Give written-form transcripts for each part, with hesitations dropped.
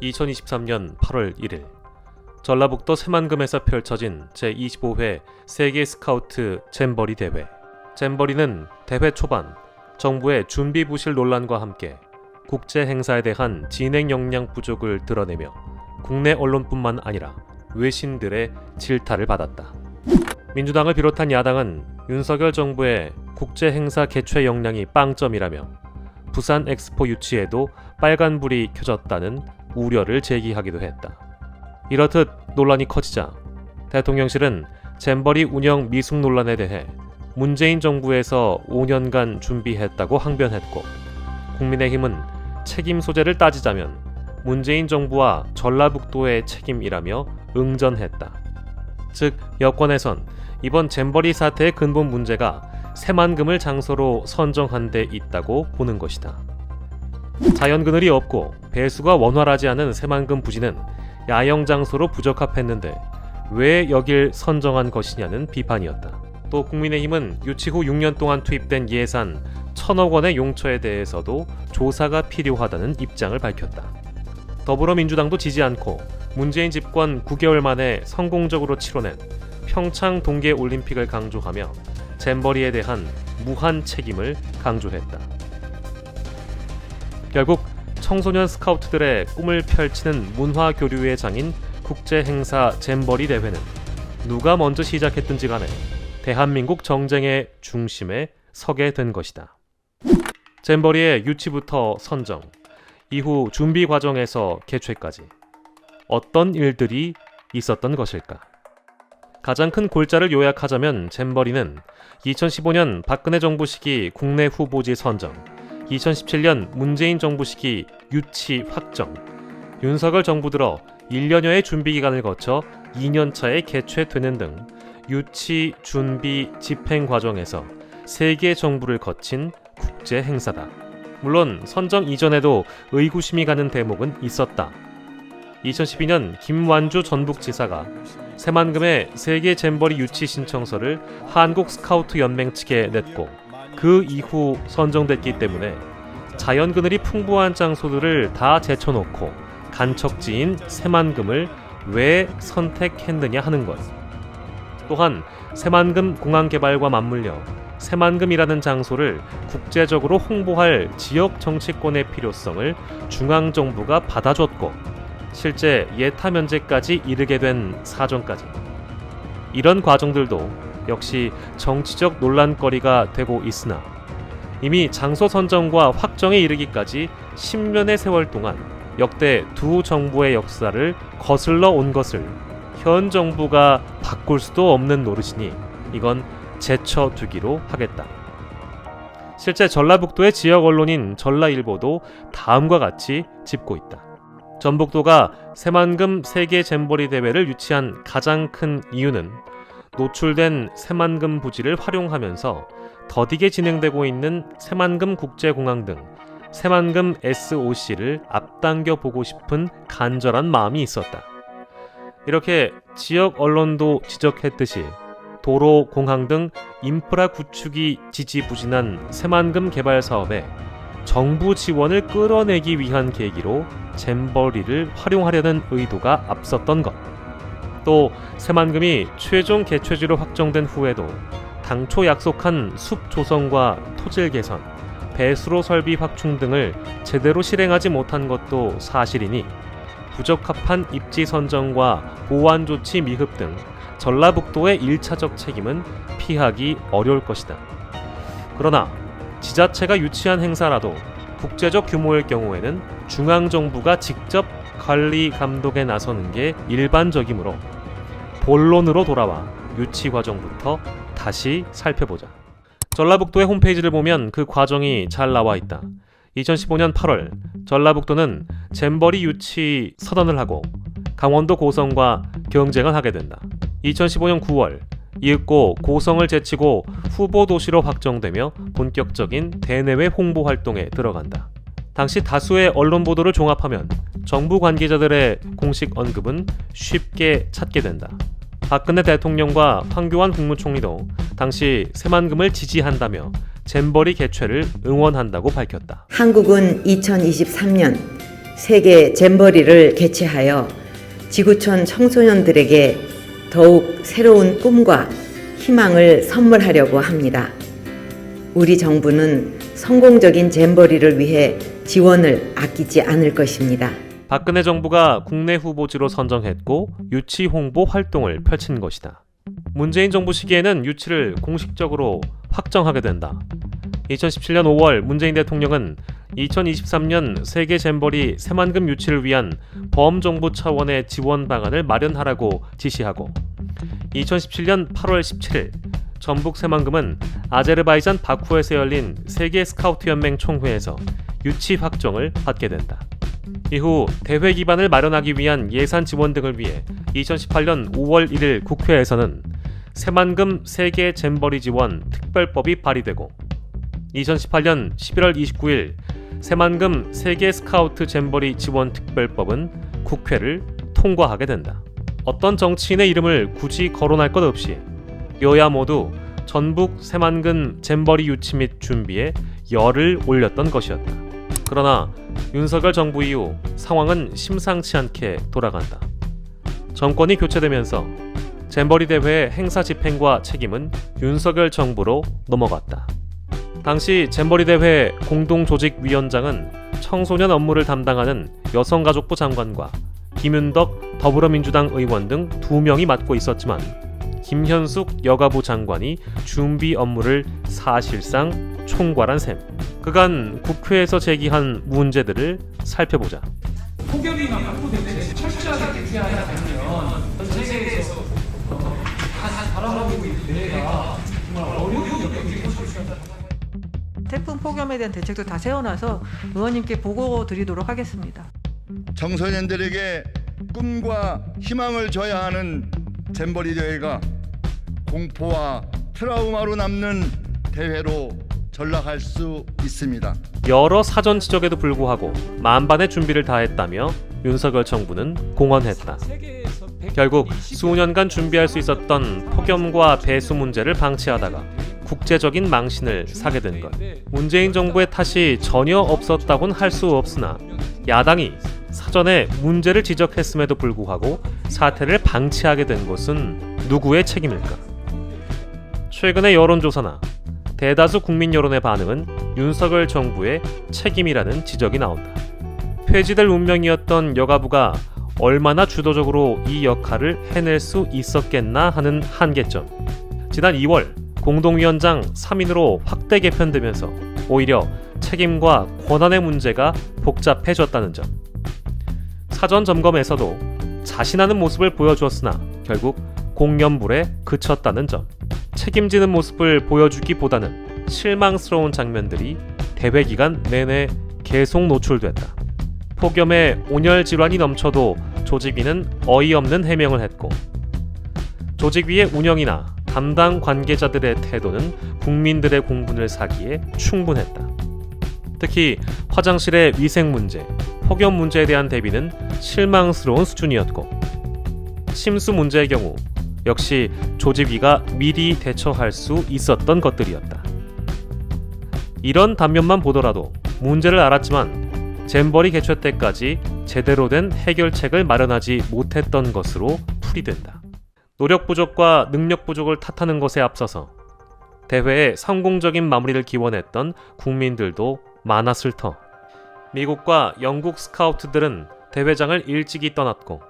2023년 8월 1일 전라북도 새만금에서 펼쳐진 제25회 세계 스카우트 잼버리 대회. 잼버리는 대회 초반 정부의 준비 부실 논란과 함께 국제 행사에 대한 진행 역량 부족을 드러내며 국내 언론뿐만 아니라 외신들의 질타를 받았다. 민주당을 비롯한 야당은 윤석열 정부의 국제 행사 개최 역량이 빵점이라며 부산 엑스포 유치에도 빨간불이 켜졌다는 우려를 제기하기도 했다. 이렇듯 논란이 커지자 대통령실은 잼버리 운영 미숙 논란에 대해 문재인 정부에서 5년간 준비했다고 항변했고, 국민의힘은 책임 소재를 따지자면 문재인 정부와 전라북도의 책임이라며 응전했다. 즉 여권에선 이번 잼버리 사태의 근본 문제가 새만금을 장소로 선정한 데 있다고 보는 것이다. 자연 그늘이 없고 배수가 원활하지 않은 새만금 부지는 야영 장소로 부적합했는데 왜 여길 선정한 것이냐는 비판이었다. 또 국민의힘은 유치 후 6년 동안 투입된 예산 1,000억 원의 용처에 대해서도 조사가 필요하다는 입장을 밝혔다. 더불어민주당도 지지 않고 문재인 집권 9개월 만에 성공적으로 치러낸 평창 동계올림픽을 강조하며 잼버리에 대한 무한 책임을 강조했다. 결국 청소년 스카우트들의 꿈을 펼치는 문화교류의 장인 국제행사 잼버리 대회는 누가 먼저 시작했든지 간에 대한민국 정쟁의 중심에 서게 된 것이다. 잼버리의 유치부터 선정, 이후 준비 과정에서 개최까지 어떤 일들이 있었던 것일까? 가장 큰 골자를 요약하자면 잼버리는 2015년 박근혜 정부 시기 국내 후보지 선정, 2017년 문재인 정부 시기 유치 확정, 윤석열 정부 들어 1년여의 준비 기간을 거쳐 2년차에 개최되는 등 유치, 준비, 집행 과정에서 세계 정부를 거친 국제 행사다. 물론 선정 이전에도 의구심이 가는 대목은 있었다. 2012년 김완주 전북지사가 새만금의 세계 잼버리 유치 신청서를 한국 스카우트 연맹 측에 냈고, 그 이후 선정됐기 때문에 자연 그늘이 풍부한 장소들을 다 제쳐놓고 간척지인 새만금을 왜 선택했느냐 하는 것. 또한 새만금 공항 개발과 맞물려 새만금이라는 장소를 국제적으로 홍보할 지역 정치권의 필요성을 중앙정부가 받아줬고, 실제 예타 면제까지 이르게 된 사정까지. 이런 과정들도 역시 정치적 논란거리가 되고 있으나 이미 장소 선정과 확정에 이르기까지 10년의 세월 동안 역대 두 정부의 역사를 거슬러 온 것을 현 정부가 바꿀 수도 없는 노릇이니 이건 제쳐두기로 하겠다. 실제 전라북도의 지역 언론인 전라일보도 다음과 같이 짚고 있다. 전북도가 새만금 세계 잼버리 대회를 유치한 가장 큰 이유는 노출된 새만금 부지를 활용하면서 더디게 진행되고 있는 새만금 국제공항 등 새만금 SOC를 앞당겨 보고 싶은 간절한 마음이 있었다. 이렇게 지역 언론도 지적했듯이 도로, 공항 등 인프라 구축이 지지부진한 새만금 개발 사업에 정부 지원을 끌어내기 위한 계기로 잼버리를 활용하려는 의도가 앞섰던 것. 또 새만금이 최종 개최지로 확정된 후에도 당초 약속한 숲 조성과 토질 개선, 배수로 설비 확충 등을 제대로 실행하지 못한 것도 사실이니 부적합한 입지 선정과 보완 조치 미흡 등 전라북도의 1차적 책임은 피하기 어려울 것이다. 그러나 지자체가 유치한 행사라도 국제적 규모일 경우에는 중앙정부가 직접 관리 감독에 나서는 게 일반적이므로 본론으로 돌아와 유치 과정부터 다시 살펴보자. 전라북도의 홈페이지를 보면 그 과정이 잘 나와 있다. 2015년 8월 전라북도는 잼버리 유치 선언을 하고 강원도 고성과 경쟁을 하게 된다. 2015년 9월 이윽고 고성을 제치고 후보 도시로 확정되며 본격적인 대내외 홍보 활동에 들어간다. 당시 다수의 언론 보도를 종합하면 정부 관계자들의 공식 언급은 쉽게 찾게 된다. 박근혜 대통령과 황교안 국무총리도 당시 새만금을 지지한다며 잼버리 개최를 응원한다고 밝혔다. 한국은 2023년 세계 잼버리를 개최하여 지구촌 청소년들에게 더욱 새로운 꿈과 희망을 선물하려고 합니다. 우리 정부는 성공적인 잼버리를 위해 지원을 아끼지 않을 것입니다. 박근혜 정부가 국내 후보지로 선정했고 유치 홍보 활동을 펼친 것이다. 문재인 정부 시기에는 유치를 공식적으로 확정하게 된다. 2017년 5월 문재인 대통령은 2023년 세계 잼버리 새만금 유치를 위한 범정부 차원의 지원 방안을 마련하라고 지시하고 2017년 8월 17일 전북 새만금은 아제르바이잔 바쿠에서 열린 세계 스카우트 연맹 총회에서 유치 확정을 받게 된다. 이후 대회 기반을 마련하기 위한 예산 지원 등을 위해 2018년 5월 1일 국회에서는 새만금 세계 잼버리 지원 특별법이 발의되고 2018년 11월 29일 새만금 세계 스카우트 잼버리 지원 특별법은 국회를 통과하게 된다. 어떤 정치인의 이름을 굳이 거론할 것 없이 여야 모두 전북 새만금 잼버리 유치 및 준비에 열을 올렸던 것이었다. 그러나 윤석열 정부 이후 상황은 심상치 않게 돌아간다. 정권이 교체되면서 잼버리 대회의 행사 집행과 책임은 윤석열 정부로 넘어갔다. 당시 잼버리 대회 공동조직위원장은 청소년 업무를 담당하는 여성가족부 장관과 김윤덕 더불어민주당 의원 등 2명이 맡고 있었지만 김현숙 여가부 장관이 준비 업무를 사실상 총괄한 셈. 그간 국회에서 제기한 문제들을 살펴보자. 폭염이 확보되는데 철저하게 대피해야 되면 전 세계에서 다 바라보고 있는 내가 정말 어려운 역경이 펼쳐집니다. 태풍 폭염에 대한 대책도 다 세워놔서 의원님께 보고 드리도록 하겠습니다. 청소년들에게 꿈과 희망을 줘야 하는 잼버리 대회가 공포와 트라우마로 남는 대회로 전락할 수 있습니다. 여러 사전 지적에도 불구하고 만반의 준비를 다했다며 윤석열 정부는 공언했다. 결국 수년간 준비할 수 있었던 폭염과 배수 문제를 방치하다가 국제적인 망신을 사게 된 것. 문재인 정부의 탓이 전혀 없었다고는 할 수 없으나 야당이 사전에 문제를 지적했음에도 불구하고 사태를 방치하게 된 것은 누구의 책임일까? 최근의 여론조사나 대다수 국민 여론의 반응은 윤석열 정부의 책임이라는 지적이 나온다. 폐지될 운명이었던 여가부가 얼마나 주도적으로 이 역할을 해낼 수 있었겠나 하는 한계점. 지난 2월 공동위원장 3인으로 확대 개편되면서 오히려 책임과 권한의 문제가 복잡해졌다는 점. 사전 점검에서도 자신하는 모습을 보여주었으나 결국 공연불에 그쳤다는 점. 책임지는 모습을 보여주기보다는 실망스러운 장면들이 대회 기간 내내 계속 노출됐다. 폭염에 온열 질환이 넘쳐도 조직위는 어이없는 해명을 했고 조직위의 운영이나 담당 관계자들의 태도는 국민들의 공분을 사기에 충분했다. 특히 화장실의 위생 문제, 폭염 문제에 대한 대비는 실망스러운 수준이었고 침수 문제의 경우 역시 조직위가 미리 대처할 수 있었던 것들이었다. 이런 단면만 보더라도 문제를 알았지만 잼버리 개최 때까지 제대로 된 해결책을 마련하지 못했던 것으로 풀이된다. 노력 부족과 능력 부족을 탓하는 것에 앞서서 대회의 성공적인 마무리를 기원했던 국민들도 많았을 터. 미국과 영국 스카우트들은 대회장을 일찍이 떠났고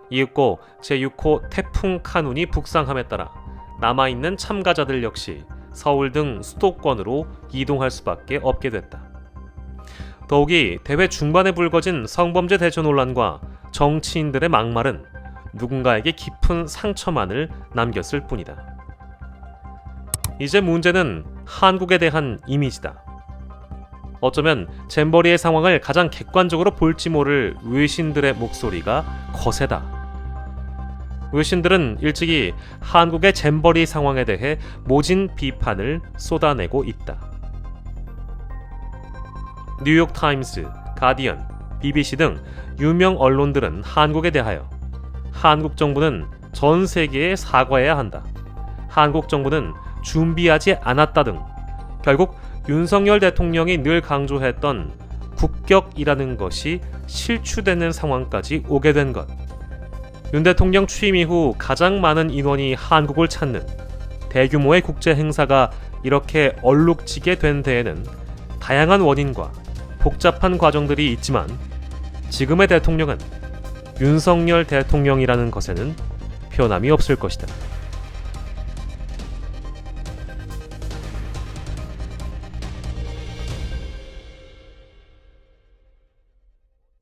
이윽고 제6호 태풍 카눈이 북상함에 따라 남아있는 참가자들 역시 서울 등 수도권으로 이동할 수밖에 없게 됐다. 더욱이 대회 중반에 불거진 성범죄 대처 논란과 정치인들의 막말은 누군가에게 깊은 상처만을 남겼을 뿐이다. 이제 문제는 한국에 대한 이미지다. 어쩌면 잼버리의 상황을 가장 객관적으로 볼지 모를 외신들의 목소리가 거세다. 외신들은 일찍이 한국의 잼버리 상황에 대해 모진 비판을 쏟아내고 있다. 뉴욕타임스, 가디언, BBC 등 유명 언론들은 한국에 대하여 한국 정부는 전 세계에 사과해야 한다. 한국 정부는 준비하지 않았다 등 결국 윤석열 대통령이 늘 강조했던 국격이라는 것이 실추되는 상황까지 오게 된 것. 윤 대통령 취임 이후 가장 많은 인원이 한국을 찾는 대규모의 국제 행사가 이렇게 얼룩지게 된 데에는 다양한 원인과 복잡한 과정들이 있지만 지금의 대통령은 윤석열 대통령이라는 것에는 변함이 없을 것이다.